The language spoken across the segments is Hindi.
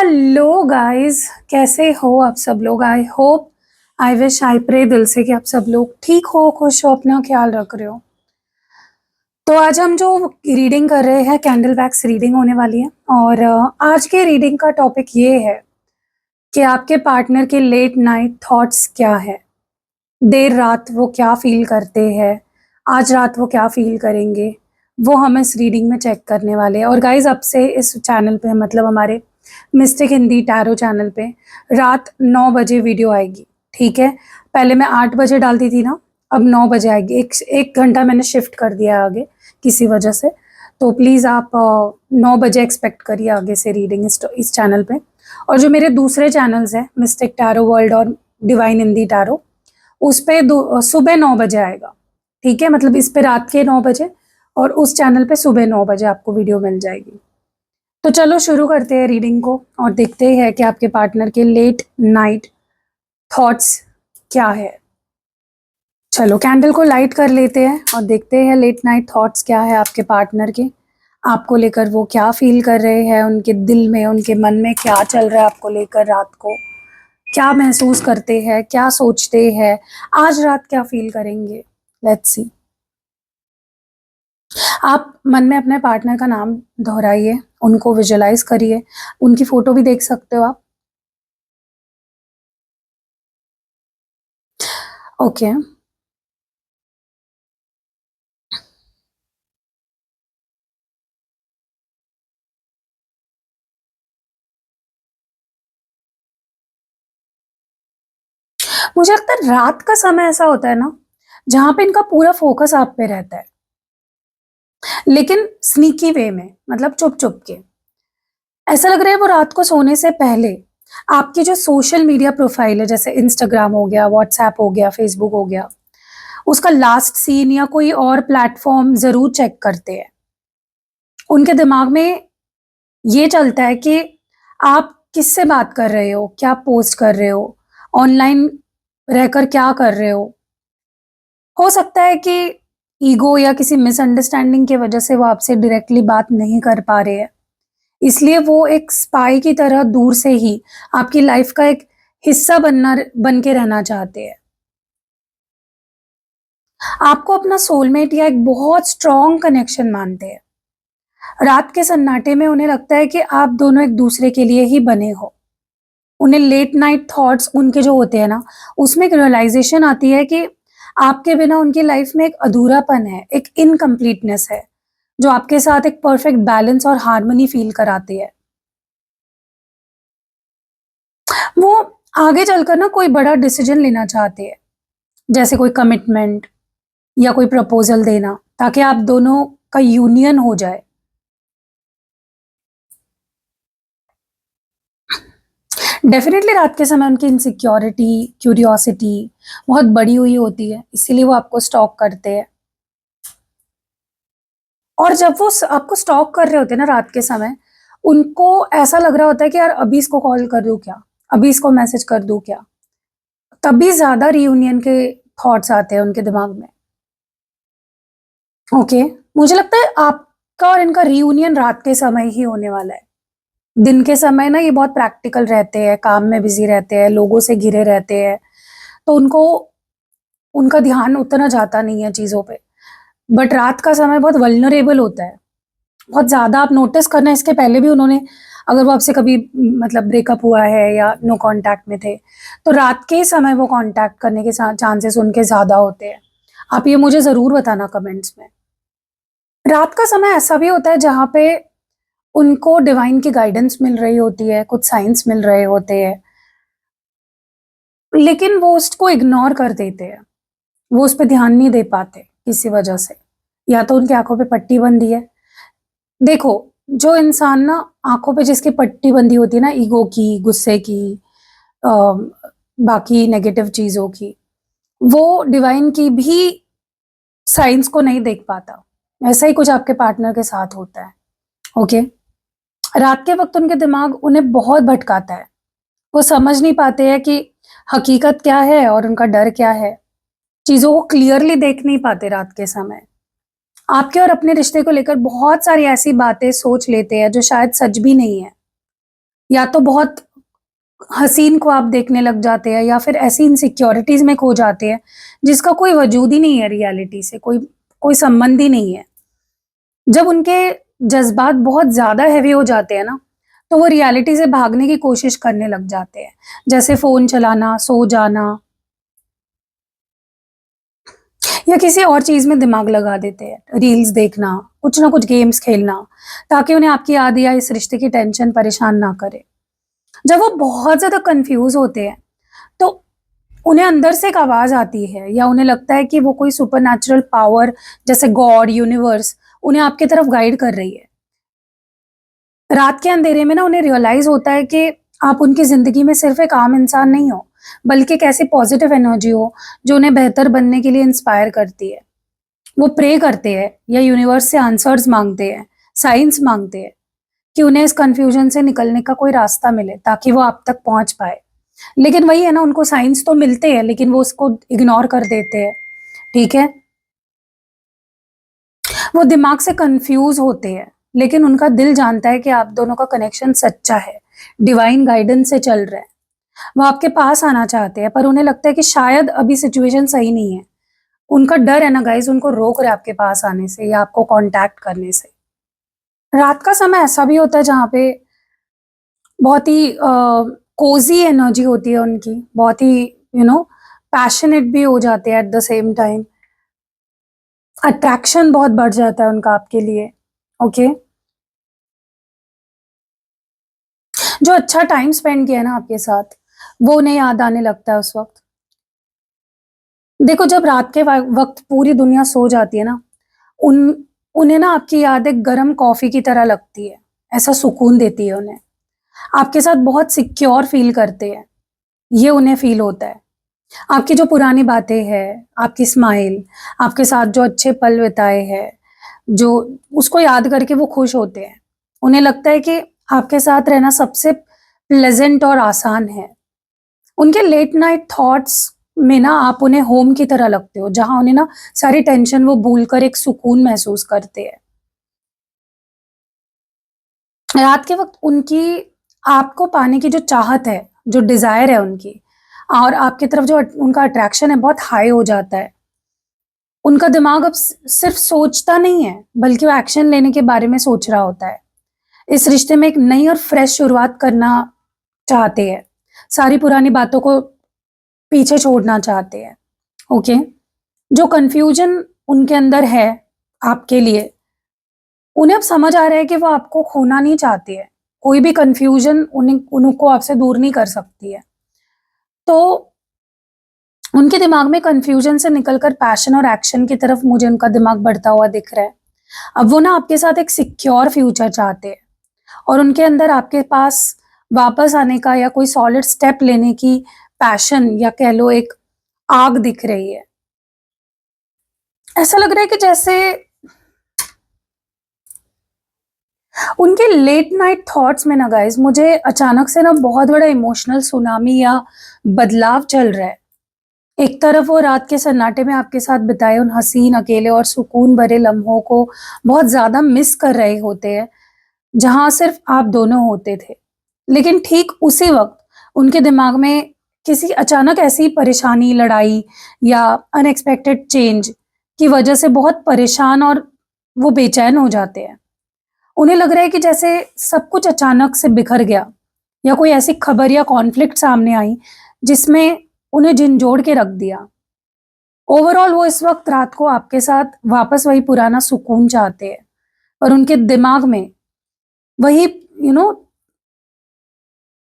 हेलो गाइस, कैसे हो आप सब लोग। आई विश आई प्रे दिल से कि आप सब लोग ठीक हो, खुश हो, अपना ख्याल रख रहे हो। तो आज हम जो रीडिंग कर रहे हैं, कैंडल वैक्स रीडिंग होने वाली है। और आज के रीडिंग का टॉपिक ये है कि आपके पार्टनर के लेट नाइट थॉट्स क्या है। देर रात वो क्या फील करते हैं, आज रात वो क्या फील करेंगे, वो हम इस रीडिंग में चेक करने वाले हैं। और गाइज, अब से इस चैनल पे, मतलब हमारे मिस्टिक हिंदी टैरो चैनल पे रात 9 बजे वीडियो आएगी। ठीक है, पहले मैं 8 बजे डालती थी ना, अब 9 बजे आएगी। एक घंटा मैंने शिफ्ट कर दिया है आगे किसी वजह से। तो प्लीज़ आप 9 बजे एक्सपेक्ट करिए आगे से रीडिंग इस चैनल पे। और जो मेरे दूसरे चैनल्स हैं, मिस्टिक टैरो वर्ल्ड और डिवाइन हिंदी टैरो, उस पर सुबह 9 बजे आएगा। ठीक है, मतलब इस पे रात के 9 बजे और उस चैनल पे सुबह 9 बजे आपको वीडियो मिल जाएगी। तो चलो शुरू करते हैं रीडिंग को और देखते हैं कि आपके पार्टनर के लेट नाइट थॉट्स क्या है। चलो कैंडल को लाइट कर लेते हैं और देखते हैं लेट नाइट थॉट्स क्या है आपके पार्टनर के, आपको लेकर वो क्या फील कर रहे हैं, उनके दिल में, उनके मन में क्या चल रहा है आपको लेकर, रात को क्या महसूस करते हैं, क्या सोचते हैं, आज रात क्या फील करेंगे। Let's see. आप मन में अपने पार्टनर का नाम दोहराइए, उनको विजुलाइज करिए, उनकी फोटो भी देख सकते हो आप। ओके मुझे लगता है रात का समय ऐसा होता है ना, जहां पे इनका पूरा फोकस आप पे रहता है, लेकिन स्नीकी वे में, मतलब चुप चुप के। ऐसा लग रहा है वो रात को सोने से पहले आपकी जो सोशल मीडिया प्रोफाइल है, जैसे इंस्टाग्राम हो गया, व्हाट्सएप हो गया, फेसबुक हो गया, उसका लास्ट सीन या कोई और प्लेटफॉर्म जरूर चेक करते हैं। उनके दिमाग में ये चलता है कि आप किससे बात कर रहे हो, क्या पोस्ट कर रहे हो, ऑनलाइन रहकर क्या कर रहे हो सकता है कि ईगो या किसी मिसअंडरस्टैंडिंग की वजह से वो आपसे डायरेक्टली बात नहीं कर पा रहे हैं, इसलिए वो एक स्पाई की तरह दूर से ही आपकी लाइफ का एक हिस्सा बन के रहना चाहते हैं। आपको अपना सोलमेट या एक बहुत स्ट्रॉन्ग कनेक्शन मानते हैं। रात के सन्नाटे में उन्हें लगता है कि आप दोनों एक दूसरे के लिए ही बने हो। उन्हें लेट नाइट थॉट्स उनके जो होते हैं ना, उसमें एक रियलाइजेशन आती है कि आपके बिना उनकी लाइफ में एक अधूरापन है, एक इनकम्प्लीटनेस है, जो आपके साथ एक परफेक्ट बैलेंस और हार्मनी फील कराती है। वो आगे चलकर ना कोई बड़ा डिसीजन लेना चाहते हैं, जैसे कोई कमिटमेंट या कोई प्रपोजल देना, ताकि आप दोनों का यूनियन हो जाए। डेफिनेटली रात के समय उनकी इनसिक्योरिटी, क्यूरियोसिटी बहुत बड़ी हुई होती है, इसीलिए वो आपको स्टॉक करते हैं। और जब वो आपको स्टॉक कर रहे होते हैं ना रात के समय, उनको ऐसा लग रहा होता है कि यार अभी इसको कॉल कर दूं क्या, अभी इसको मैसेज कर दूं क्या। तभी ज्यादा रियूनियन के थॉट्स आते हैं उनके दिमाग में। ओके, मुझे लगता है आपका और इनका रियूनियन रात के समय ही होने वाला है। दिन के समय ना ये बहुत प्रैक्टिकल रहते हैं, काम में बिजी रहते हैं, लोगों से घिरे रहते हैं, तो उनको उनका ध्यान उतना जाता नहीं है चीजों पे। बट रात का समय बहुत वल्नरेबल होता है, बहुत ज़्यादा। आप नोटिस करना, इसके पहले भी उन्होंने, अगर वो आपसे कभी मतलब ब्रेकअप हुआ है या नो कांटेक्ट में थे, तो रात के समय वो कांटेक्ट करने के चांसेस उनके ज़्यादा होते हैं। आप ये मुझे ज़रूर बताना कमेंट्स में। रात का समय ऐसा भी होता है जहाँ पे उनको डिवाइन की गाइडेंस मिल रही होती है, कुछ साइंस मिल रहे होते हैं, लेकिन वो उसको इग्नोर कर देते हैं, वो उस पर ध्यान नहीं दे पाते किसी वजह से, या तो उनकी आंखों पे पट्टी बंधी है। देखो, जो इंसान ना आंखों पे जिसकी पट्टी बंधी होती है ना, ईगो की, गुस्से की, अ, बाकी नेगेटिव चीजों की, वो डिवाइन की भी साइंस को नहीं देख पाता। ऐसा ही कुछ आपके पार्टनर के साथ होता है। ओके, रात के वक्त उनके दिमाग उन्हें बहुत भटकाता है, वो समझ नहीं पाते हैं कि हकीकत क्या है और उनका डर क्या है। चीजों को क्लियरली देख नहीं पाते रात के समय। आपके और अपने रिश्ते को लेकर बहुत सारी ऐसी बातें सोच लेते हैं जो शायद सच भी नहीं है, या तो बहुत हसीन ख्वाब देखने लग जाते हैं या फिर ऐसी इनसिक्योरिटीज में खो जाते हैं जिसका कोई वजूद ही नहीं है, रियलिटी से कोई कोई संबंध ही नहीं है। जब उनके जज्बात बहुत ज्यादा हैवी हो जाते हैं ना, तो वो रियलिटी से भागने की कोशिश करने लग जाते हैं, जैसे फोन चलाना, सो जाना, या किसी और चीज में दिमाग लगा देते हैं, रील्स देखना, कुछ ना कुछ गेम्स खेलना, ताकि उन्हें आपकी याद या इस रिश्ते की टेंशन परेशान ना करे। जब वो बहुत ज्यादा कंफ्यूज होते हैं, तो उन्हें अंदर से एक आवाज आती है या उन्हें लगता है कि वो कोई सुपर पावर, जैसे गॉड, यूनिवर्स, उन्हें आपकी तरफ गाइड कर रही है। रात के अंधेरे में ना उन्हें रियलाइज होता है कि आप उनकी जिंदगी में सिर्फ एक आम इंसान नहीं हो, बल्कि एक ऐसी पॉजिटिव एनर्जी हो जो उन्हें बेहतर बनने के लिए इंस्पायर करती है। वो प्रे करते हैं या यूनिवर्स से आंसर्स मांगते हैं, साइंस मांगते हैं, कि उन्हें इस कंफ्यूजन से निकलने का कोई रास्ता मिले ताकि वो आप तक पहुंच पाए। लेकिन वही है ना, उनको साइंस तो मिलते हैं लेकिन वो उसको इग्नोर कर देते हैं। ठीक है, वो दिमाग से कंफ्यूज होते हैं, लेकिन उनका दिल जानता है कि आप दोनों का कनेक्शन सच्चा है, डिवाइन गाइडेंस से चल रहा है। वो आपके पास आना चाहते हैं, पर उन्हें लगता है कि शायद अभी सिचुएशन सही नहीं है। उनका डर है ना गाइस, उनको रोक रहे आपके पास आने से या आपको कांटेक्ट करने से। रात का समय ऐसा भी होता है जहाँ पे बहुत ही कोजी एनर्जी होती है उनकी, बहुत ही पैशनेट भी हो जाते हैं at the same time. Attraction बहुत बढ़ जाता है उनका आपके लिए। ओके, जो अच्छा टाइम स्पेंड किया है ना आपके साथ, वो उन्हें याद आने लगता है उस वक्त। देखो, जब रात के वक्त पूरी दुनिया सो जाती है ना, उन उन्हें ना आपकी याद एक गर्म कॉफी की तरह लगती है, ऐसा सुकून देती है उन्हें। आपके साथ बहुत सिक्योर फील करते हैं, ये उन्हें फील होता है। आपकी जो पुरानी बातें हैं, आपकी स्माइल, आपके साथ जो अच्छे पल बिताए हैं, जो उसको याद करके वो खुश होते हैं। उन्हें लगता है कि आपके साथ रहना सबसे प्लेजेंट और आसान है। उनके लेट नाइट थॉट्स में ना आप उन्हें होम की तरह लगते हो, जहां उन्हें ना सारी टेंशन वो भूलकर एक सुकून महसूस करते हैं। रात के वक्त उनकी आपको पाने की जो चाहत है, जो डिजायर है उनकी, और आपकी तरफ जो उनका अट्रैक्शन है, बहुत हाई हो जाता है। उनका दिमाग अब सिर्फ सोचता नहीं है, बल्कि वो एक्शन लेने के बारे में सोच रहा होता है। इस रिश्ते में एक नई और फ्रेश शुरुआत करना चाहते हैं, सारी पुरानी बातों को पीछे छोड़ना चाहते हैं। ओके, जो कंफ्यूजन उनके अंदर है आपके लिए, उन्हें अब समझ आ रहा है कि वो आपको खोना नहीं चाहती है। कोई भी कंफ्यूजन उन्हें उनको आपसे दूर नहीं कर सकती है। तो उनके दिमाग में कंफ्यूजन से निकलकर पैशन और एक्शन की तरफ मुझे उनका दिमाग बढ़ता हुआ दिख रहा है। अब वो ना आपके साथ एक सिक्योर फ्यूचर चाहते हैं, और उनके अंदर आपके पास वापस आने का या कोई सॉलिड स्टेप लेने की पैशन, या कह लो एक आग दिख रही है। ऐसा लग रहा है कि जैसे उनके लेट नाइट थॉट्स में ना गाइस, मुझे अचानक से ना बहुत बड़ा इमोशनल सुनामी या बदलाव चल रहा है। एक तरफ वो रात के सन्नाटे में आपके साथ बिताए उन हसीन, अकेले और सुकून भरे लम्हों को बहुत ज्यादा मिस कर रहे होते हैं, जहां सिर्फ आप दोनों होते थे। लेकिन ठीक उसी वक्त उनके दिमाग में किसी अचानक ऐसी परेशानी, लड़ाई या अनएक्सपेक्टेड चेंज की वजह से बहुत परेशान और वो बेचैन हो जाते हैं। उन्हें लग रहा है कि जैसे सब कुछ अचानक से बिखर गया, या कोई ऐसी खबर या कॉन्फ्लिक्ट सामने आई जिसमें उन्हें झंझोड़ के रख दिया। ओवरऑल वो इस वक्त रात को आपके साथ वापस वही पुराना सुकून चाहते हैं, और उनके दिमाग में वही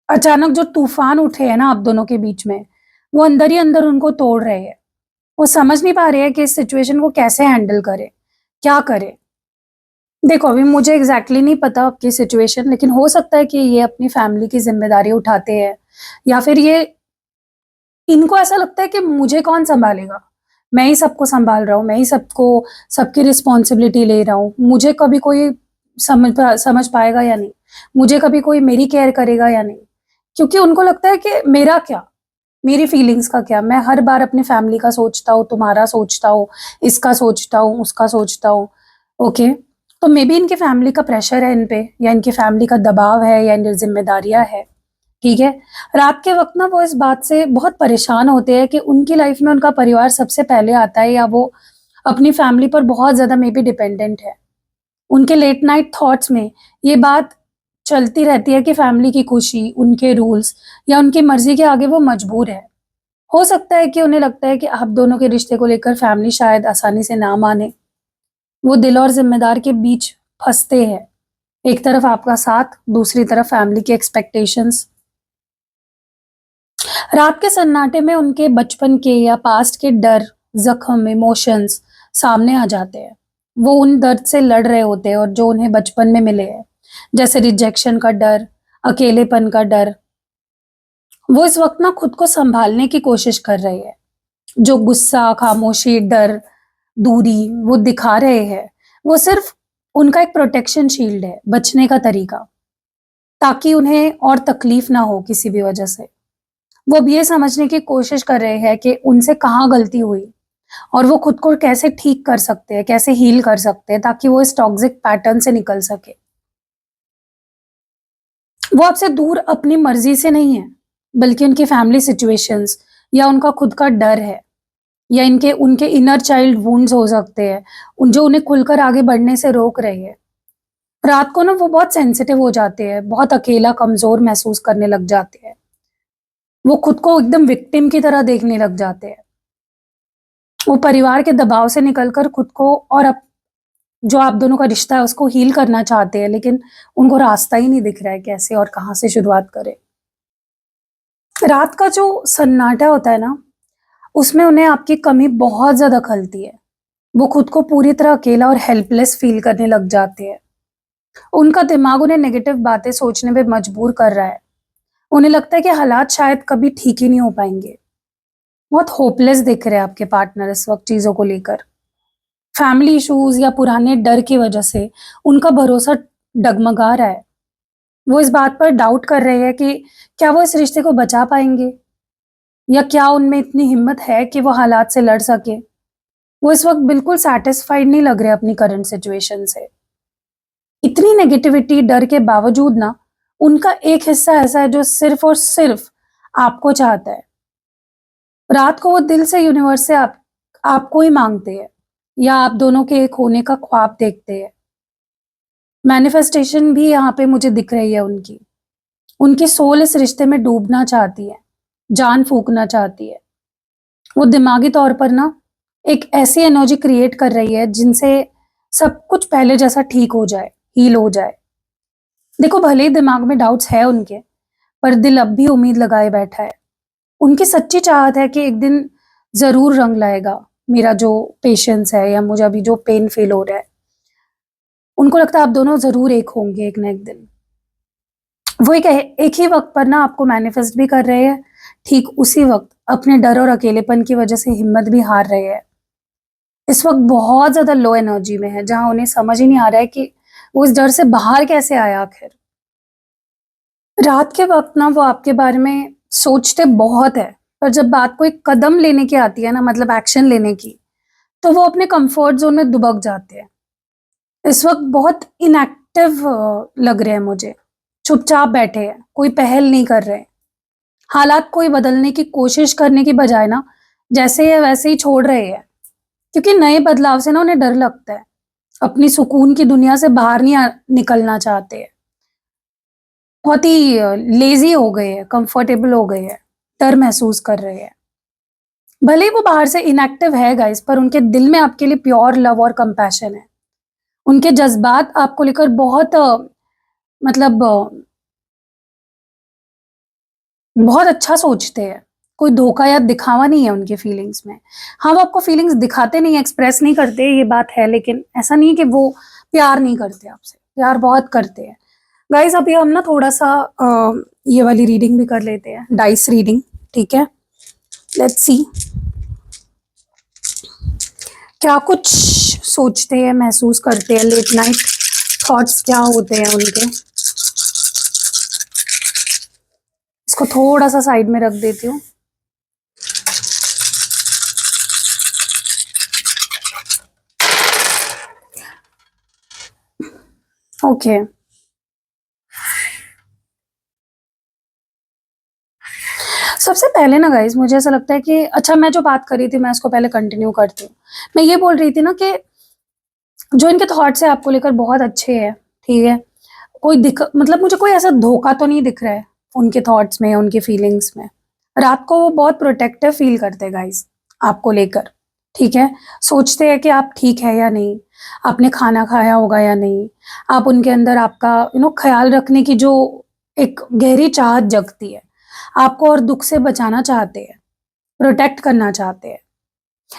अचानक जो तूफान उठे हैं ना आप दोनों के बीच में, वो अंदर ही अंदर उनको तोड़ रहे हैं। वो समझ नहीं पा रहे हैं कि इस सिचुएशन को कैसे हैंडल करे, क्या करे। देखो, अभी मुझे एग्जैक्टली नहीं पता आपकी सिचुएशन, लेकिन हो सकता है कि ये अपनी फैमिली की जिम्मेदारी उठाते हैं, या फिर ये इनको ऐसा लगता है कि मुझे कौन संभालेगा, मैं ही सबको संभाल रहा हूँ, मैं ही सबकी रिस्पॉन्सिबिलिटी ले रहा हूँ, मुझे कभी कोई समझ पाएगा या नहीं, मुझे कभी कोई मेरी केयर करेगा या नहीं। क्योंकि उनको लगता है कि मेरा क्या, मेरी फीलिंग्स का क्या, मैं हर बार अपनी फैमिली का सोचता हूँ, तुम्हारा सोचता हूँ, इसका सोचता हूँ, उसका सोचता हूँ। ओके, तो मे बी इनकी फैमिली का प्रेशर है इन पे, या इनकी फैमिली का दबाव है, या इनकी जिम्मेदारियां है। ठीक है। रात के वक्त ना वो इस बात से बहुत परेशान होते हैं कि उनकी लाइफ में उनका परिवार सबसे पहले आता है, या वो अपनी फैमिली पर बहुत ज्यादा मे बी डिपेंडेंट है। उनके लेट नाइट थॉट्स में ये बात चलती रहती है कि फैमिली की खुशी, उनके रूल्स या उनकी मर्जी के आगे वो मजबूर है। हो सकता है कि उन्हें लगता है कि आप दोनों के रिश्ते को लेकर फैमिली शायद आसानी से ना माने। वो दिल और जिम्मेदार के बीच फंसते हैं। एक तरफ आपका साथ, दूसरी तरफ फैमिली की एक्सपेक्टेशंस। रात के सन्नाटे में उनके बचपन के या पास्ट के डर, जख्म, इमोशंस सामने आ जाते हैं। वो उन दर्द से लड़ रहे होते हैं और जो उन्हें बचपन में मिले हैं, जैसे रिजेक्शन का डर, अकेलेपन का डर। वो इस वक्त ना खुद को संभालने की कोशिश कर रहे हैं। जो गुस्सा, खामोशी, डर, दूरी वो दिखा रहे हैं, वो सिर्फ उनका एक प्रोटेक्शन शील्ड है, बचने का तरीका, ताकि उन्हें और तकलीफ ना हो किसी भी वजह से। वो अब ये समझने की कोशिश कर रहे हैं कि उनसे कहाँ गलती हुई और वो खुद को कैसे ठीक कर सकते हैं, कैसे हील कर सकते हैं, ताकि वो इस टॉक्सिक पैटर्न से निकल सके। वो आपसे दूर अपनी मर्जी से नहीं है, बल्कि उनकी फैमिली सिचुएशंस या उनका खुद का डर है, या इनके उनके इनर चाइल्ड वुंड्स हो सकते हैं, उन जो उन्हें खुलकर आगे बढ़ने से रोक रहे हैं। रात को ना वो बहुत सेंसिटिव हो जाते हैं, बहुत अकेला, कमजोर महसूस करने लग जाते हैं। वो खुद को एकदम विक्टिम की तरह देखने लग जाते हैं। वो परिवार के दबाव से निकलकर खुद को और जो आप दोनों का रिश्ता है उसको हील करना चाहते हैं, लेकिन उनको रास्ता ही नहीं दिख रहा है कैसे और कहाँ से शुरुआत करें। रात का जो सन्नाटा होता है ना, उसमें उन्हें आपकी कमी बहुत ज्यादा खलती है। वो खुद को पूरी तरह अकेला और हेल्पलेस फील करने लग जाते हैं। उनका दिमाग उन्हें नेगेटिव बातें सोचने पे मजबूर कर रहा है। उन्हें लगता है कि हालात शायद कभी ठीक ही नहीं हो पाएंगे। बहुत होपलेस दिख रहे हैं आपके पार्टनर इस वक्त चीजों को लेकर। फैमिली इश्यूज या पुराने डर की वजह से उनका भरोसा डगमगा रहा है। वो इस बात पर डाउट कर रहे हैं कि क्या वो इस रिश्ते को बचा पाएंगे, या क्या उनमें इतनी हिम्मत है कि वो हालात से लड़ सके। वो इस वक्त बिल्कुल सेटिस्फाइड नहीं लग रहे अपनी करंट सिचुएशन से। इतनी नेगेटिविटी, डर के बावजूद ना, उनका एक हिस्सा ऐसा है जो सिर्फ और सिर्फ आपको चाहता है। रात को वो दिल से यूनिवर्स से आपको ही मांगते हैं, या आप दोनों के एक होने का ख्वाब देखते हैं। मैनिफेस्टेशन भी यहाँ पे मुझे दिख रही है उनकी। उनकी सोल इस रिश्ते में डूबना चाहती है, जान फूकना चाहती है। वो दिमागी तौर पर ना एक ऐसी एनर्जी क्रिएट कर रही है जिनसे सब कुछ पहले जैसा ठीक हो जाए, हील हो जाए। देखो, भले ही दिमाग में डाउट्स है उनके, पर दिल अब भी उम्मीद लगाए बैठा है। उनकी सच्ची चाहत है कि एक दिन जरूर रंग लाएगा मेरा जो पेशेंस है, या मुझे अभी जो पेन फील हो रहा है। उनको लगता है आप दोनों जरूर एक होंगे एक ना एक दिन। वो एक ही वक्त पर ना आपको मैनिफेस्ट भी कर रहे हैं, ठीक उसी वक्त अपने डर और अकेलेपन की वजह से हिम्मत भी हार रहे हैं। इस वक्त बहुत ज्यादा लो एनर्जी में है, जहां उन्हें समझ ही नहीं आ रहा है कि वो इस डर से बाहर कैसे आया आखिर। रात के वक्त ना वो आपके बारे में सोचते बहुत है, पर जब बात कोई कदम लेने की आती है ना, मतलब एक्शन लेने की, तो वो अपने कंफर्ट जोन में दुबक जाते हैं। इस वक्त बहुत इनएक्टिव लग रहे हैं मुझे। चुपचाप बैठे हैं, कोई पहल नहीं कर रहे। हालात कोई बदलने की कोशिश करने की बजाय ना, जैसे है वैसे ही छोड़ रहे हैं। क्योंकि नए बदलाव से ना उन्हें डर लगता है। अपनी सुकून की दुनिया से बाहर नहीं निकलना चाहते हैं। बहुत ही लेजी हो गए हैं, कंफर्टेबल हो गए हैं, डर महसूस कर रहे हैं। भले ही वो बाहर से इनएक्टिव है गाइस, पर उनके दिल में आपके लिए प्योर लव और कंपैशन है। उनके जज्बात आपको लेकर बहुत मतलब बहुत अच्छा सोचते हैं। कोई धोखा या दिखावा नहीं है उनके फीलिंग्स में। हाँ, वो आपको फीलिंग्स दिखाते नहीं, एक्सप्रेस नहीं करते, ये बात है, लेकिन ऐसा नहीं है कि वो प्यार नहीं करते आपसे। प्यार बहुत करते हैं। गाइस, अभी हम ना थोड़ा सा ये वाली रीडिंग भी कर लेते हैं, डाइस रीडिंग। ठीक है, लेट्स सी क्या कुछ सोचते हैं, महसूस करते हैं, लेट नाइट थॉट्स क्या होते हैं उनके। इसको थोड़ा सा साइड में रख देती हूँ। ओके। सबसे पहले ना गाइस मुझे ऐसा लगता है कि अच्छा, मैं जो बात कर रही थी मैं इसको पहले कंटिन्यू करती हूँ। मैं ये बोल रही थी ना कि जो इनके थॉट्स है आपको लेकर बहुत अच्छे हैं, ठीक है? कोई दिक मतलब मुझे कोई ऐसा धोखा तो नहीं दिख रहा है उनके थॉट्स में, उनके फीलिंग्स में। रात को वो बहुत प्रोटेक्टिव फील करते हैं गाइस आपको लेकर, ठीक है? सोचते हैं कि आप ठीक है या नहीं, आपने खाना खाया होगा या नहीं। आप उनके अंदर आपका ख़्याल रखने की जो एक गहरी चाहत जगती है, आपको और दुःख से बचाना चाहते हैं, प्रोटेक्ट करना चाहते हैं।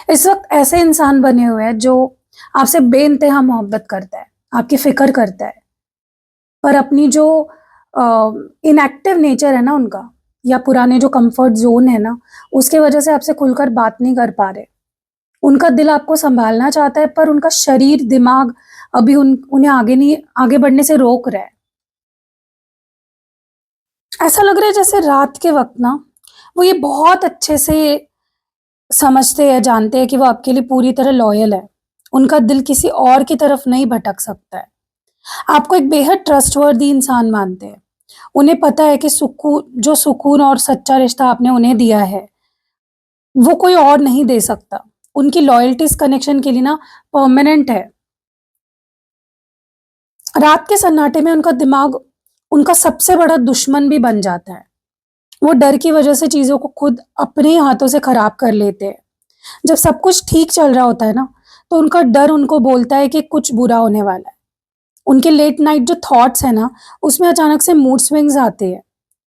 इस वक़्त ऐसे इंसान बने हुए हैं जो आपसे बेइंतहा मोहब्बत करता है, आपकी फ़िक्र करता है। पर अपनी जो इनएक्टिव नेचर है ना उनका, या पुराने जो कंफर्ट ज़ोन है ना, उसके वजह से आपसे खुलकर बात नहीं कर पा रहे। उनका दिल आपको सँभालना चाहता है पर उनका शरीर, दिमाग अभी उन्हें आगे बढ़ने से रोक रहा है। ऐसा लग रहा है जैसे रात के वक़्त ना, वो ये बहुत अच्छे से समझते हैं, जानते हैं कि वो आपके लिए पूरी तरह लॉयल है। उनका दिल किसी और की तरफ नहीं भटक सकता है। आपको एक बेहद ट्रस्टवर्दी इंसान मानते हैं। उन्हें पता है कि सुकून और सच्चा रिश्ता आपने उन्हें दिया है, वो कोई और नहीं दे सकता। उनकी लॉयल्टी इस कनेक्शन के लिए ना परमानेंट है। रात के सन्नाटे में उनका दिमाग उनका सबसे बड़ा दुश्मन भी बन जाता है। वो डर की वजह से चीज़ों को खुद अपने ही हाथों से खराब कर लेते हैं। जब सब कुछ ठीक चल रहा होता है ना, तो उनका डर उनको बोलता है कि कुछ बुरा होने वाला है। उनके लेट नाइट जो थॉट्स हैं ना, उसमें अचानक से मूड स्विंग्स आते हैं।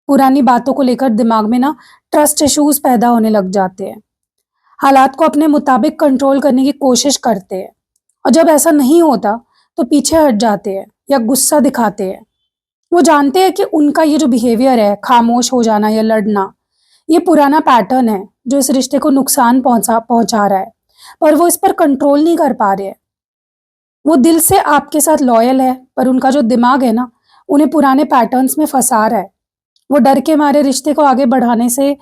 पुरानी बातों को लेकर दिमाग में ना ट्रस्ट इश्यूज़ पैदा होने लग जाते हैं। हालात को अपने मुताबिक कंट्रोल करने की कोशिश करते हैं और जब ऐसा नहीं होता, तो पीछे हट जाते हैं या गुस्सा दिखाते हैं। वो जानते हैं कि उनका ये जो बिहेवियर है, खामोश हो जाना या लड़ना, ये पुराना पैटर्न है जो इस रिश्ते को नुकसान पहुँचा पहुँचा रहा है, पर वो इस पर कंट्रोल नहीं कर पा रहे हैं। वो दिल से आपके साथ लॉयल है, पर उनका जो दिमाग है ना, उन्हें पुराने पैटर्न्स में फँसा रहा है। वो डर के मारे रिश्ते को आगे बढ़ाने से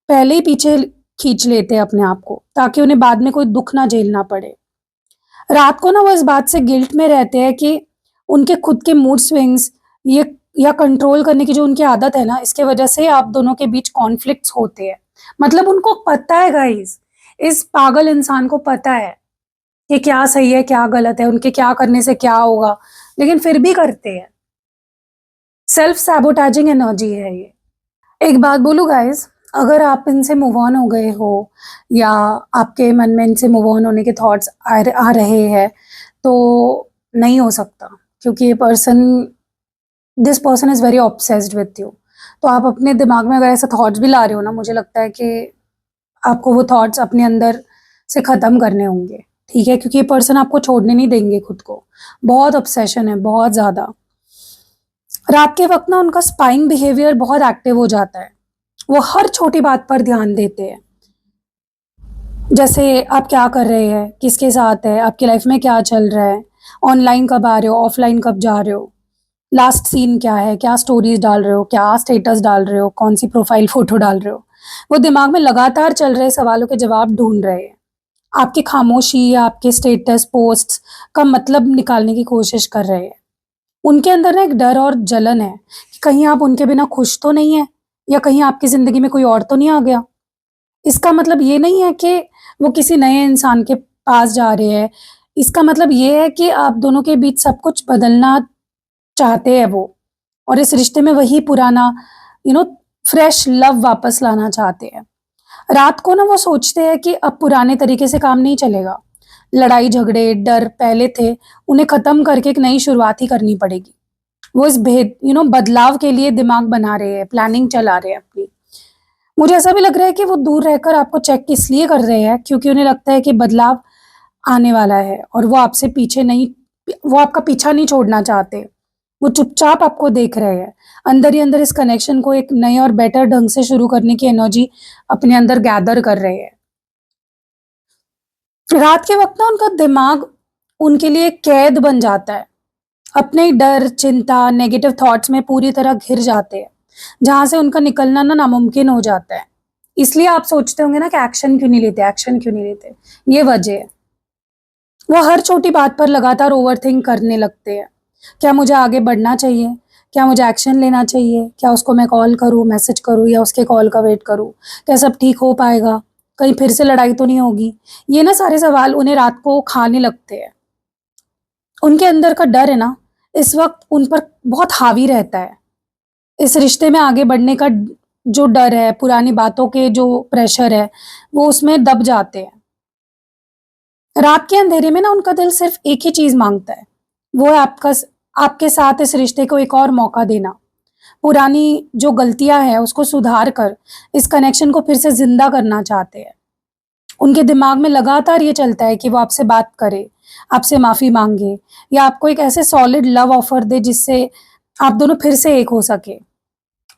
पहले ही पीछे खींच लेते हैं अपने आप को, ताकि उन्हें बाद में कोई दुःख ना झेलना पड़े। रात को ना वो इस बात से गिल्ट में रहते हैं कि उनके खुद के मूड स्विंग्स ये या कंट्रोल करने की जो उनकी आदत है ना, इसके वजह से आप दोनों के बीच कॉन्फ्लिक्ट्स होते हैं। मतलब उनको पता है गाइस, इस पागल इंसान को पता है कि क्या सही है, क्या गलत है, उनके क्या करने से क्या होगा, लेकिन फिर भी करते हैं। सेल्फ सैबोटाजिंग एनर्जी है ये। एक बात बोलूँ गाइस, अगर आप इनसे मूव ऑन हो गए हो या आपके मन में इनसे मूव ऑन होने के थॉट्स आ रहे हैं, तो नहीं हो सकता, क्योंकि this person is very obsessed with you. तो आप अपने दिमाग में अगर ऐसे थॉट्स भी ला रहे हो ना, मुझे लगता है कि आपको वो थॉट्स अपने अंदर से ख़त्म करने होंगे, ठीक है? क्योंकि ये पर्सन आपको छोड़ने नहीं देंगे खुद को। बहुत ऑब्सेशन है, बहुत ज़्यादा। रात के वक़्त ना उनका स्पाइंग बिहेवियर बहुत एक्टिव हो जाता है। वो हर छोटी बात पर ध्यान देते हैं। जैसे आप क्या कर रहे हैं, किसके साथ है, आपकी लाइफ़ में क्या चल रहा है, ऑनलाइन कब आ रहे हो, ऑफ़लाइन कब जा रहे हो, लास्ट सीन क्या है, क्या स्टोरीज़ डाल रहे हो, क्या स्टेटस डाल रहे हो, कौन-सी प्रोफ़ाइल फ़ोटो डाल रहे हो। वो दिमाग में लगातार चल रहे सवालों के जवाब ढूँढ रहे हैं। आपकी खामोशी या आपके स्टेटस पोस्ट्स का मतलब निकालने की कोशिश कर रहे हैं। उनके अंदर ना एक डर और जलन है कि कहीं आप उनके बिना खुश तो नहीं हैं, या कहीं आपकी ज़िंदगी में कोई और तो नहीं आ गया। इसका मतलब ये नहीं है कि वो किसी नए इंसान के पास जा रहे हैं। इसका मतलब ये है कि आप दोनों के बीच सब कुछ बदलना चाहते हैं वो, और इस रिश्ते में वही पुराना यू नो फ्रेश लव वापस लाना चाहते हैं। रात को ना वो सोचते हैं कि अब पुराने तरीके से काम नहीं चलेगा। लड़ाई झगड़े, डर पहले थे, उन्हें ख़त्म करके एक नई शुरुआत ही करनी पड़ेगी। वो इस बदलाव के लिए दिमाग बना रहे हैं, प्लानिंग चला रहे हैं अपनी। मुझे ऐसा भी लग रहा है कि वो दूर रहकर आपको चेक इसलिए कर रहे हैं क्योंकि उन्हें लगता है कि बदलाव आने वाला है और वो आपका पीछा नहीं छोड़ना चाहते। वो चुपचाप आपको देख रहे हैं। अंदर ही अंदर इस कनेक्शन को एक नए और बेटर ढंग से शुरू करने की एनर्जी अपने अंदर गैदर कर रहे हैं। रात के वक़्त ना उनका दिमाग उनके लिए एक कैद बन जाता है। अपने ही डर, चिंता, नेगेटिव थॉट्स में पूरी तरह घिर जाते हैं, जहाँ से उनका निकलना ना नामुमकिन हो जाता है। इसलिए आप सोचते होंगे ना कि एक्शन क्यों नहीं लेते? ये वजह है। वो हर छोटी बात पर लगातार ओवरथिंक करने लगते हैं। क्या मुझे आगे बढ़ना चाहिए? क्या मुझे एक्शन लेना चाहिए? क्या उसको मैं कॉल करूँ, मैसेज करूँ या उसके कॉल का वेट करूँ? क्या सब ठीक हो पाएगा? कहीं फिर से लड़ाई तो नहीं होगी? ये ना सारे सवाल उन्हें रात को खाने लगते हैं। उनके अंदर का डर है ना, इस वक़्त उन पर बहुत हावी रहता है। इस रिश्ते में आगे बढ़ने का जो डर है, पुरानी बातों के जो प्रेशर है, वो उसमें दब जाते हैं। रात के अंधेरे में ना उनका दिल सिर्फ़ एक ही चीज़ माँगता है, वो है आपके साथ इस रिश्ते को एक और मौका देना। पुरानी जो गलतियाँ हैं, उसको सुधार कर इस कनेक्शन को फिर से ज़िंदा करना चाहते हैं। उनके दिमाग में लगातार ये चलता है कि वो आपसे बात करे, आपसे माफ़ी माँगे या आपको एक ऐसे सॉलिड लव ऑफ़र दे जिससे आप दोनों फिर से एक हो सकें।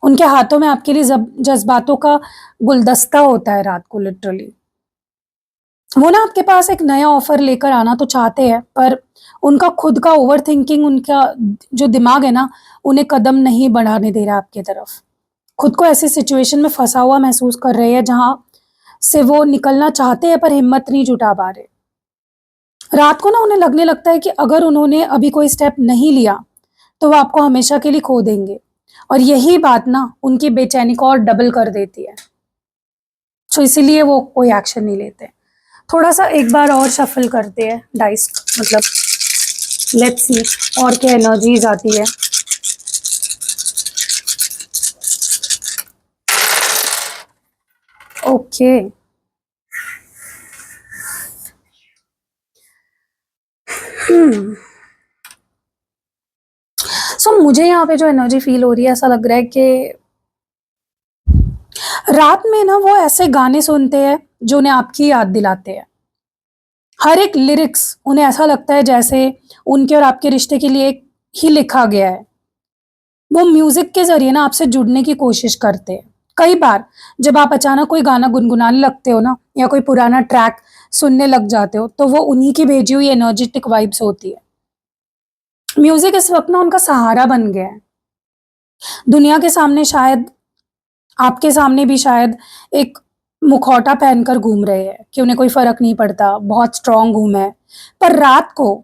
उनके हाथों में आपके लिए जज़्बातों का गुलदस्ता होता है रात को लिटरली। वो ना आपके पास एक नया ऑफ़र लेकर आना तो चाहते हैं, पर उनका खुद का ओवरथिंकिंग उनका जो दिमाग है ना, उन्हें कदम नहीं बढ़ाने दे रहा आपकी तरफ। खुद को ऐसी सिचुएशन में फँसा हुआ महसूस कर रहे हैं, जहाँ से वो निकलना चाहते हैं पर हिम्मत नहीं जुटा पा रहे। रात को ना उन्हें लगने लगता है कि अगर उन्होंने अभी कोई स्टेप नहीं लिया, तो वो आपको हमेशा के लिए खो देंगे और यही बात ना उनकी बेचैनी को और डबल कर देती है। सो इसीलिए वो कोई एक्शन नहीं लेते। थोड़ा-सा एक बार और शफ़ल करते हैं डाइस, मतलब लेट्स सी और क्या एनर्जीज़ आती है। ओके। हुँ। सो मुझे यहाँ पे जो एनर्जी फ़ील हो रही है, ऐसा लग रहा है कि रात में ना वो ऐसे गाने सुनते हैं जो उन्हें आपकी याद दिलाते हैं। हर एक लिरिक्स उन्हें ऐसा लगता है जैसे उनके और आपके रिश्ते के लिए ही लिखा गया है। वो म्यूज़िक के ज़रिए ना आपसे जुड़ने की कोशिश करते हैं। कई बार जब आप अचानक कोई गाना गुनगुनाने लगते हो ना या कोई पुराना ट्रैक सुनने लग जाते हो, तो वो उन्हीं की भेजी हुई एनर्जेटिक वाइब्स होती है। म्यूज़िक इस वक़्त ना उनका सहारा बन गया है। दुनिया के सामने शायद आपके सामने भी शायद एक मुखौटा पहनकर घूम रहे हैं कि उन्हें कोई फ़र्क नहीं पड़ता, बहुत स्ट्रॉन्ग हूँ मैं। पर रात को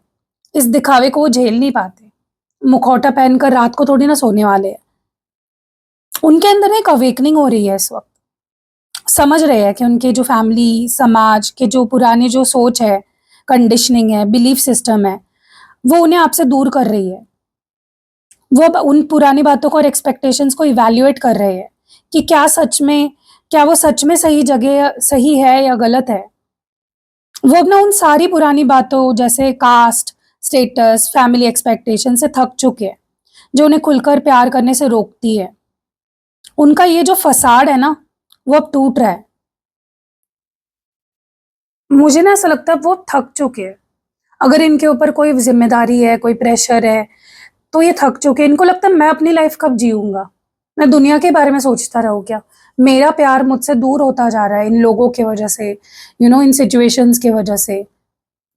इस दिखावे को वो झेल नहीं पाते। मुखौटा पहनकर रात को थोड़ी ना सोने वाले हैं। उनके अंदर ना एक अवेकनिंग हो रही है इस वक़्त। समझ रहे हैं कि उनके जो फैमिली, समाज के जो पुराने जो सोच है, कंडीशनिंग है, बिलीफ सिस्टम है, वो उन्हें आपसे दूर कर रही है। वो अब उन पुरानी बातों को और एक्सपेक्टेशंस को इवैल्यूएट कर रहे हैं कि क्या वो सच में सही जगह सही है या गलत है। वो अब ना उन सारी पुरानी बातों जैसे कास्ट, स्टेटस, फैमिली एक्सपेक्टेशन से थक चुके हैं, जो उन्हें खुलकर प्यार करने से रोकती है। उनका ये जो फ़साड है ना, वो अब टूट रहा है। मुझे ना ऐसा लगता है वो थक चुके हैं। अगर इनके ऊपर कोई ज़िम्मेदारी है, कोई प्रेशर है, तो ये थक चुके हैं। इनको लगता है मैं अपनी लाइफ़ कब जीऊँगा? मैं दुनिया के बारे में सोचता रहूँ क्या? मेरा प्यार मुझसे दूर होता जा रहा है इन लोगों की वज़ह से, इन सिचुएशंस की वज़ह से।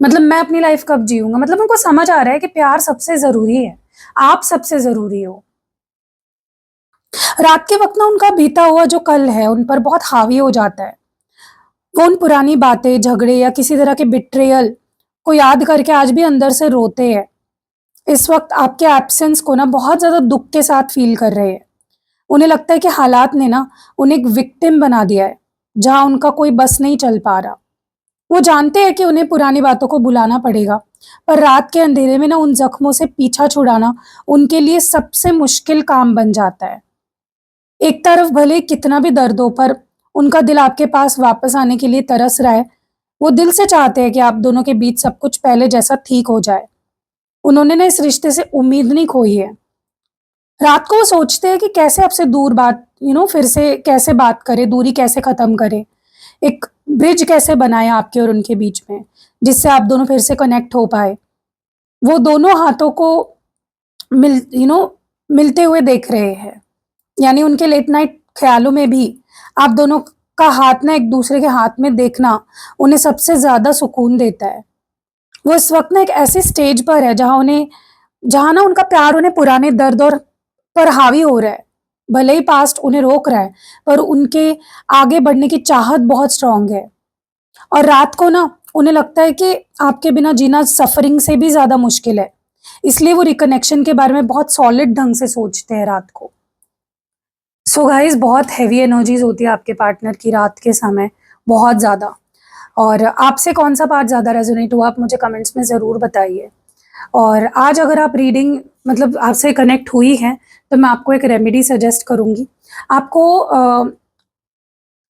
मतलब मैं अपनी लाइफ़ कब जीऊँगा? मतलब उनको समझ आ रहा है कि प्यार सबसे ज़रूरी है। आप सबसे ज़रूरी हो। रात के वक़्त ना उनका बीता हुआ जो कल है, उन पर बहुत हावी हो जाता है। वो उन पुरानी बातें, झगड़े या किसी तरह के बिट्रेयल को याद करके आज भी अंदर से रोते हैं। इस वक़्त आपके एब्सेंस को ना बहुत ज़्यादा दुःख के साथ फ़ील कर रहे हैं। उन्हें लगता है कि हालात ने ना उन्हें एक विक्टिम बना दिया है, जहाँ उनका कोई बस नहीं चल पा रहा। वो जानते हैं कि उन्हें पुरानी बातों को भुलाना पड़ेगा, पर रात के अंधेरे में ना उन ज़ख्मों से पीछा छुड़ाना उनके लिए सबसे मुश्किल काम बन जाता है। एक तरफ भले कितना भी दर्द हो, पर उनका दिल आपके पास वापस आने के लिए तरस रहा है। वो दिल से चाहते हैं कि आप दोनों के बीच सब कुछ पहले जैसा ठीक हो जाए। उन्होंने ना इस रिश्ते से उम्मीद नहीं खोई है। रात को वो सोचते हैं कि कैसे आपसे दूर बात फिर से कैसे बात करें, दूरी कैसे ख़त्म करें, एक ब्रिज कैसे बनाएँ आपके और उनके बीच में, जिससे आप दोनों फिर से कनेक्ट हो पाएँ। वो दोनों हाथों को मिल यू नो मिलते हुए देख रहे हैं। यानी उनके लेट नाइट ख़्यालों में भी आप दोनों का हाथ ना एक-दूसरे के हाथ में देखना उन्हें सबसे ज़्यादा सुकून देता है। वो इस वक़्त ना एक ऐसे स्टेज पर है जहाँ ना उनका प्यार उन्हें पुराने दर्द और पर हावी हो रहा है। भले ही पास्ट उन्हें रोक रहा है, पर उनके आगे बढ़ने की चाहत बहुत स्ट्रॉन्ग है। और रात को ना उन्हें लगता है कि आपके बिना जीना सफ़रिंग से भी ज़्यादा मुश्किल है। इसलिए वो रिकनेक्शन के बारे में बहुत सॉलिड ढंग से सोचते हैं रात को। सो गाइस, बहुत हैवी एनर्जीज होती है आपके पार्टनर की रात के समय, बहुत ज़्यादा। और आपसे कौन सा पार्ट ज़्यादा रेजोनेट हुआ, आप मुझे कमेंट्स में ज़रूर बताइए। और आज अगर आप रीडिंग मतलब आपसे कनेक्ट हुई है तो मैं आपको एक रेमेडी सजेस्ट करूँगी। आपको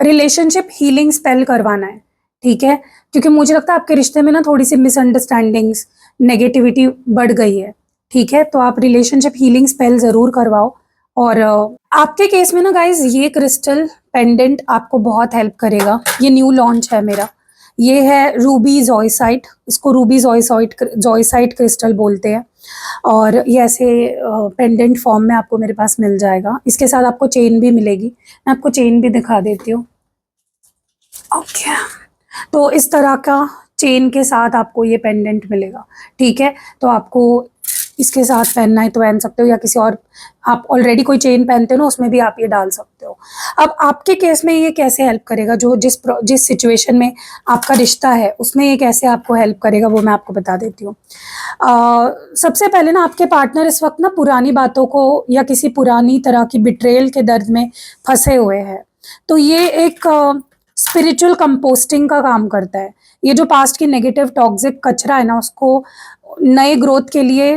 रिलेशनशिप हीलिंग स्पेल करवाना है, ठीक है? क्योंकि मुझे लगता है आपके रिश्ते में ना थोड़ी-सी मिसअंडरस्टैंडिंग्स, नेगेटिविटी बढ़ गई है, ठीक है? तो आप रिलेशनशिप हीलिंग स्पेल ज़रूर करवाओ। और आपके केस में ना गाइज़ ये क्रिस्टल पेंडेंट आपको बहुत हेल्प करेगा। ये न्यू लॉन्च है मेरा। ये है रूबी ज़ॉइसाइट, इसको रूबी ज़ॉइसाइट क्रिस्टल बोलते हैं। और ये ऐसे पेंडेंट फॉर्म में आपको मेरे पास मिल जाएगा। इसके साथ आपको चेन भी मिलेगी। मैं आपको चेन भी दिखा देती हूँ। ओके, तो इस तरह का चेन के साथ आपको ये पेंडेंट मिलेगा, ठीक है? तो आपको इसके साथ पहनना है तो पहन सकते हो, या किसी और आप ऑलरेडी कोई चेन पहनते हो ना उसमें भी आप ये डाल सकते हो। अब आपके केस में ये कैसे हेल्प करेगा, जो जिस सिचुएशन में आपका रिश्ता है उसमें ये कैसे आपको हेल्प करेगा वो मैं आपको बता देती हूँ। सबसे पहले ना आपके पार्टनर इस वक्त ना पुरानी बातों को या किसी पुरानी तरह की बिट्रेयल के दर्द में फंसे हुए हैं। तो ये एक स्पिरिचुअल कंपोस्टिंग का काम करता है। ये जो पास्ट की नेगेटिव टॉक्सिक कचरा है ना उसको नए ग्रोथ के लिए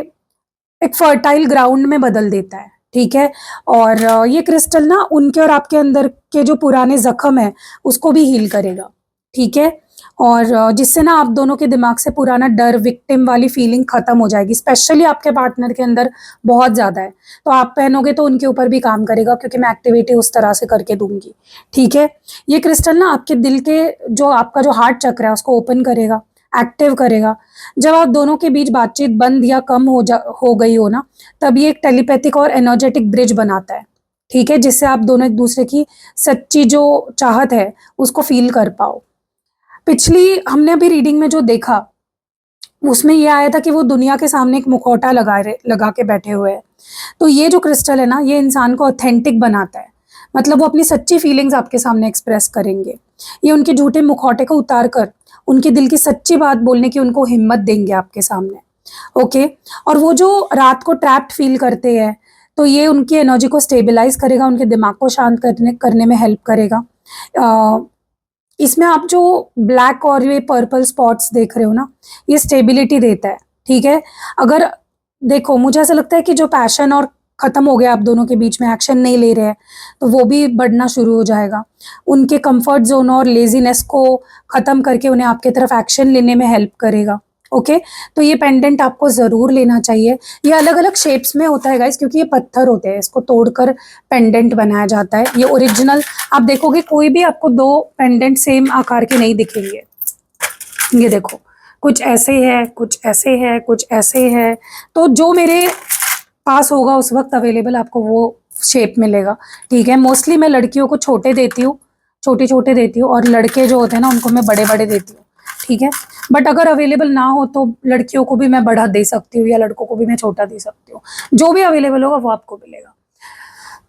एक फर्टाइल ग्राउंड में बदल देता है, ठीक है? और ये क्रिस्टल ना उनके और आपके अंदर के जो पुराने जख्म है उसको भी हील करेगा, ठीक है? और जिससे ना आप दोनों के दिमाग से पुराना डर, विक्टिम वाली फीलिंग खत्म हो जाएगी। स्पेशली आपके पार्टनर के अंदर बहुत ज़्यादा है, तो आप पहनोगे तो उनके ऊपर भी काम करेगा, क्योंकि मैं एक्टिविटी उस तरह से करके दूंगी, ठीक है? ये क्रिस्टल ना आपके दिल के जो आपका जो हार्ट चक्र है उसको ओपन करेगा, एक्टिव करेगा। जब आप दोनों के बीच बातचीत बंद या कम हो गई हो ना, तब ये एक टेलीपैथिक और एनर्जेटिक ब्रिज बनाता है, ठीक है? जिससे आप दोनों एक दूसरे की सच्ची जो चाहत है उसको फील कर पाओ। पिछली हमने अभी रीडिंग में जो देखा उसमें ये आया था कि वो दुनिया के सामने एक मुखौटा लगा के बैठे हुए हैं। तो ये जो क्रिस्टल है ना ये इंसान को ऑथेंटिक बनाता है। मतलब वो अपनी सच्ची फीलिंग्स आपके सामने एक्सप्रेस करेंगे। ये उनके झूठे मुखौटे को उतार कर उनके दिल की सच्ची बात बोलने की उनको हिम्मत देंगे आपके सामने। ओके, और वो जो रात को ट्रैप्ड फील करते हैं तो ये उनकी एनर्जी को स्टेबलाइज करेगा, उनके दिमाग को शांत करने में हेल्प करेगा। इसमें आप जो ब्लैक और ये पर्पल स्पॉट्स देख रहे हो ना ये स्टेबिलिटी देता है, ठीक है? अगर देखो मुझे ऐसा लगता है कि जो पैशन और खत्म हो गया आप दोनों के बीच में, एक्शन नहीं ले रहे हैं तो वो भी बढ़ना शुरू हो जाएगा। उनके कंफर्ट जोन और लेजीनेस को खत्म करके उन्हें आपके तरफ एक्शन लेने में हेल्प करेगा। ओके, तो ये पेंडेंट आपको ज़रूर लेना चाहिए। ये अलग अलग शेप्स में होता है गाइस, क्योंकि ये पत्थर होते हैं, इसको तोड़कर पेंडेंट बनाया जाता है। ये ओरिजिनल आप देखोगे कोई भी आपको दो पेंडेंट सेम आकार के नहीं दिखेंगे। ये देखो कुछ ऐसे है, कुछ ऐसे है, कुछ ऐसे है। तो जो मेरे पास होगा उस वक्त अवेलेबल आपको वो शेप मिलेगा, ठीक है? मोस्टली मैं लड़कियों को छोटे देती हूँ, छोटे छोटे देती हूँ, और लड़के जो होते हैं ना उनको मैं बड़े बड़े देती हूँ, ठीक है? बट अगर अवेलेबल ना हो तो लड़कियों को भी मैं बड़ा दे सकती हूँ या लड़कों को भी मैं छोटा दे सकती हूँ। जो भी अवेलेबल होगा वो आपको मिलेगा।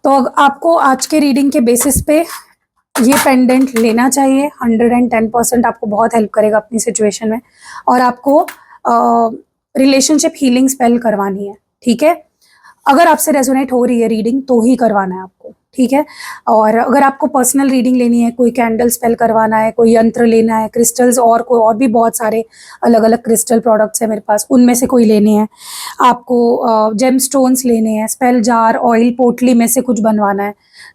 तो आपको आज के रीडिंग के बेसिस पे ये पेंडेंट लेना चाहिए। 110% आपको बहुत हेल्प करेगा अपनी सिचुएशन में। और आपको रिलेशनशिप हीलिंग स्पेल करवानी है, ठीक है? अगर आपसे रेजोनेट हो रही है रीडिंग तो ही करवाना है आपको, ठीक है? और अगर आपको पर्सनल रीडिंग लेनी है, कोई कैंडल स्पेल करवाना है, कोई यंत्र लेना है, क्रिस्टल्स और कोई और भी बहुत सारे अलग अलग क्रिस्टल प्रोडक्ट्स हैं मेरे पास, उनमें से कोई लेने हैं आपको, जेम स्टोन्स लेने हैं, स्पेल जार, ऑयल पोटली में से कुछ बनवाना है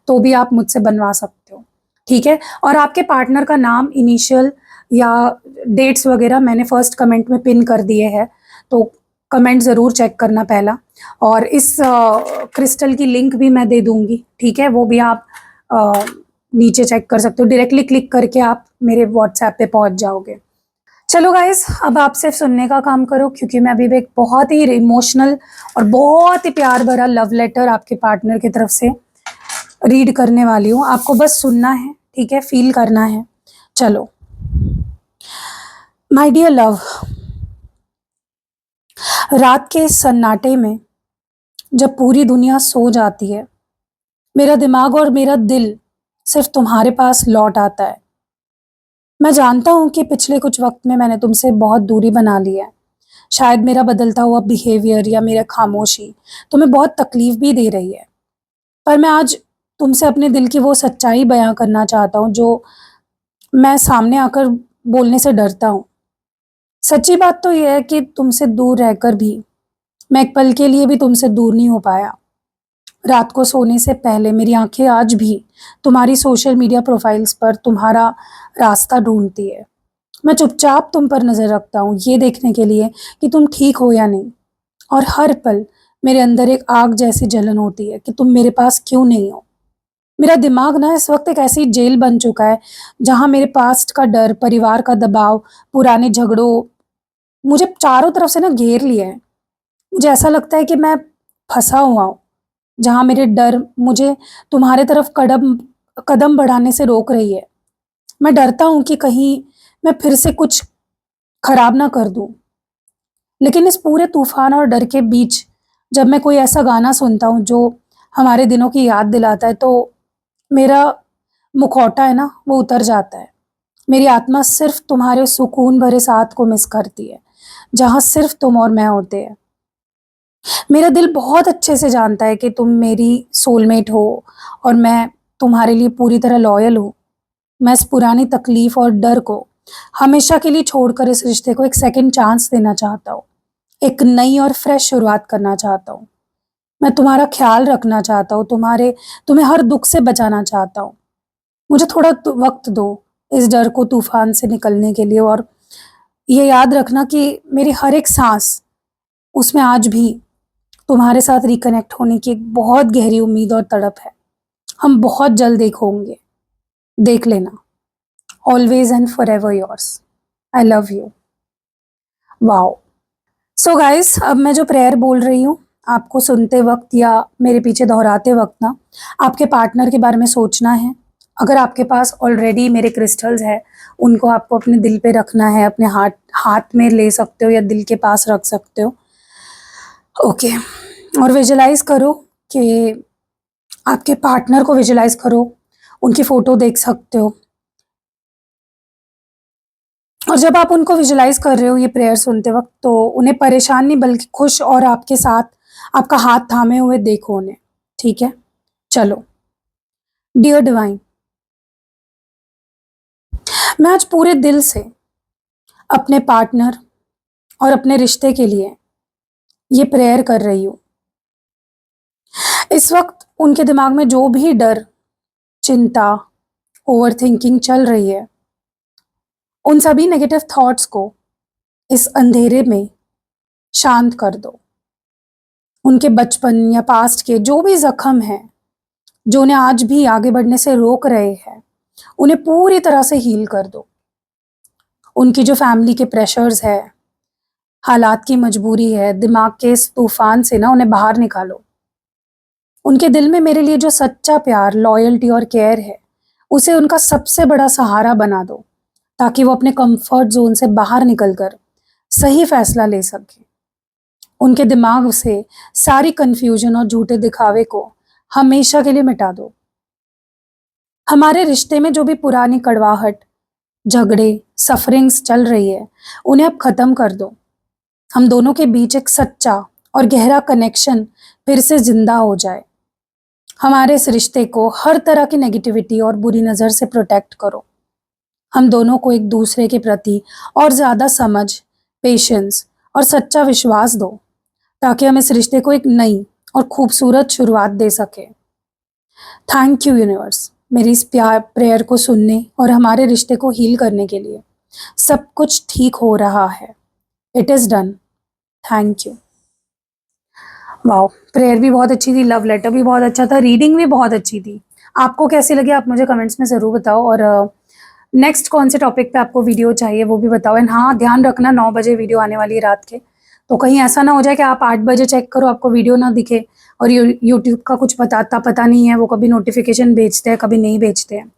तो भी आप मुझसे बनवा सकते हो, ठीक है? और आपके पार्टनर का नाम, इनिशियल या डेट्स वगैरह मैंने फर्स्ट कमेंट में पिन कर दिए हैं, तो कमेंट ज़रूर चेक करना पहला। और इस क्रिस्टल की लिंक भी मैं दे दूंगी, ठीक है? वो भी आप नीचे चेक कर सकते हो, डायरेक्टली क्लिक करके आप मेरे व्हाट्सएप पे पहुंच जाओगे। चलो गाइस, अब आप सिर्फ सुनने का काम करो, क्योंकि मैं अभी भी एक बहुत ही इमोशनल और बहुत ही प्यार भरा लव लेटर आपके पार्टनर की तरफ से रीड करने वाली हूँ। आपको बस सुनना है, ठीक है? फील करना है। चलो। माय डियर लव, रात के सन्नाटे में जब पूरी दुनिया सो जाती है, मेरा दिमाग और मेरा दिल सिर्फ तुम्हारे पास लौट आता है। मैं जानता हूँ कि पिछले कुछ वक्त में मैंने तुमसे बहुत दूरी बना ली है, शायद मेरा बदलता हुआ बिहेवियर या मेरा खामोशी तुम्हें बहुत तकलीफ भी दे रही है। पर मैं आज तुमसे अपने दिल की वो सच्चाई बयां करना चाहता हूँ जो मैं सामने आकर बोलने से डरता हूँ। सच्ची बात तो यह है कि तुमसे दूर रहकर भी मैं एक पल के लिए भी तुमसे दूर नहीं हो पाया। रात को सोने से पहले मेरी आंखें आज भी तुम्हारी सोशल मीडिया प्रोफाइल्स पर तुम्हारा रास्ता ढूंढती है। मैं चुपचाप तुम पर नज़र रखता हूँ ये देखने के लिए कि तुम ठीक हो या नहीं। और हर पल मेरे अंदर एक आग जैसी जलन होती है कि तुम मेरे पास क्यों नहीं हो। मेरा दिमाग ना इस वक्त एक ऐसी जेल बन चुका है जहाँ मेरे पास्ट का डर, परिवार का दबाव, पुराने झगड़ों मुझे चारों तरफ से ना घेर लिया है। मुझे ऐसा लगता है कि मैं फंसा हुआ हूँ जहाँ मेरे डर मुझे तुम्हारे तरफ कदम कदम बढ़ाने से रोक रही है। मैं डरता हूँ कि कहीं मैं फिर से कुछ खराब ना कर दूँ। लेकिन इस पूरे तूफान और डर के बीच जब मैं कोई ऐसा गाना सुनता हूँ जो हमारे दिनों की याद दिलाता है तो मेरा मुखौटा है ना वो उतर जाता है। मेरी आत्मा सिर्फ तुम्हारे सुकून भरे साथ को मिस करती है जहाँ सिर्फ तुम और मैं होते हैं। मेरा दिल बहुत अच्छे से जानता है कि तुम मेरी सोलमेट हो और मैं तुम्हारे लिए पूरी तरह लॉयल हूँ। मैं इस पुरानी तकलीफ और डर को हमेशा के लिए छोड़कर इस रिश्ते को एक सेकंड चांस देना चाहता हूँ। एक नई और फ्रेश शुरुआत करना चाहता हूँ। मैं तुम्हारा ख्याल रखना चाहता हूँ, तुम्हें हर दुख से बचाना चाहता हूँ। मुझे थोड़ा वक्त दो इस डर को तूफान से निकलने के लिए। और ये याद रखना कि मेरी हर एक सांस उसमें आज भी तुम्हारे साथ रिकनेक्ट होने की एक बहुत गहरी उम्मीद और तड़प है। हम बहुत जल्द एक होंगे, देख लेना। Always and for ever yours, I love you. Wow. So guys, अब मैं जो प्रेयर बोल रही हूँ आपको सुनते वक्त या मेरे पीछे दोहराते वक्त ना आपके पार्टनर के बारे में सोचना है। अगर आपके पास ऑलरेडी मेरे क्रिस्टल्स है उनको आपको अपने दिल पे रखना है, अपने हाथ में ले सकते हो या दिल के पास रख सकते हो। ओके। और विजुलाइज करो कि आपके पार्टनर को विजुलाइज करो, उनकी फोटो देख सकते हो। और जब आप उनको विजुलाइज कर रहे हो ये प्रेयर सुनते वक्त तो उन्हें परेशान नहीं बल्कि खुश और आपके साथ आपका हाथ थामे हुए देखो उन्हें। ठीक है, चलो। डियर डिवाइन, मैं आज पूरे दिल से अपने पार्टनर और अपने रिश्ते के लिए ये प्रेयर कर रही हूँ। इस वक्त उनके दिमाग में जो भी डर, चिंता, ओवर थिंकिंग चल रही है उन सभी नेगेटिव थॉट्स को इस अंधेरे में शांत कर दो। उनके बचपन या पास्ट के जो भी जख्म हैं जो उन्हें आज भी आगे बढ़ने से रोक रहे हैं उन्हें पूरी तरह से हील कर दो। उनकी जो फैमिली के प्रेशर्स है, हालात की मजबूरी है, दिमाग के इस तूफान से ना उन्हें बाहर निकालो। उनके दिल में मेरे लिए जो सच्चा प्यार, लॉयल्टी और केयर है उसे उनका सबसे बड़ा सहारा बना दो ताकि वो अपने कंफर्ट जोन से बाहर निकलकर सही फैसला ले सके। उनके दिमाग से सारी कंफ्यूजन और झूठे दिखावे को हमेशा के लिए मिटा दो। हमारे रिश्ते में जो भी पुरानी कड़वाहट, झगड़े, सफरिंग्स चल रही है उन्हें अब खत्म कर दो। हम दोनों के बीच एक सच्चा और गहरा कनेक्शन फिर से जिंदा हो जाए। हमारे इस रिश्ते को हर तरह की नेगेटिविटी और बुरी नज़र से प्रोटेक्ट करो। हम दोनों को एक दूसरे के प्रति और ज़्यादा समझ, पेशेंस और सच्चा विश्वास दो ताकि हम इस रिश्ते को एक नई और खूबसूरत शुरुआत दे सके। थैंक यू यूनिवर्स, मेरी इस प्रेयर को सुनने और हमारे रिश्ते को हील करने के लिए। सब कुछ ठीक हो रहा है। It is done. Thank you. Wow, prayer भी बहुत अच्छी थी, लव लेटर भी बहुत अच्छा था, रीडिंग भी बहुत अच्छी थी। आपको कैसी लगी आप मुझे कमेंट्स में ज़रूर बताओ। और नेक्स्ट कौन से टॉपिक पे आपको वीडियो चाहिए वो भी बताओ। एंड हाँ, ध्यान रखना 9 बजे वीडियो आने वाली है रात के, तो कहीं ऐसा ना हो जाए कि आप 8 बजे चेक करो आपको वीडियो ना दिखे। और यूट्यूब का कुछ पता नहीं है, वो कभी नोटिफिकेशन भेजते हैं कभी नहीं भेजते हैं।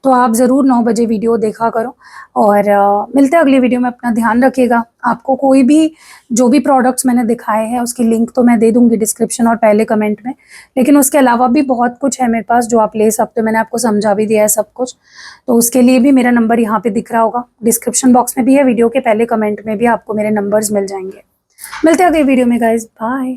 तो आप ज़रूर 9 बजे वीडियो देखा करो। और मिलते हैं अगली वीडियो में। अपना ध्यान रखिएगा। आपको कोई भी जो भी प्रोडक्ट्स मैंने दिखाए हैं उसकी लिंक तो मैं दे दूंगी डिस्क्रिप्शन और पहले कमेंट में, लेकिन उसके अलावा भी बहुत कुछ है मेरे पास जो आप ले सकते हो। मैंने आपको समझा भी दिया है सब कुछ, तो उसके लिए भी मेरा नंबर यहाँ पे दिख रहा होगा, डिस्क्रिप्शन बॉक्स में भी है, वीडियो के पहले कमेंट में भी आपको मेरे नंबर्स मिल जाएंगे। मिलते हैं अगले वीडियो में गाइज, बाय।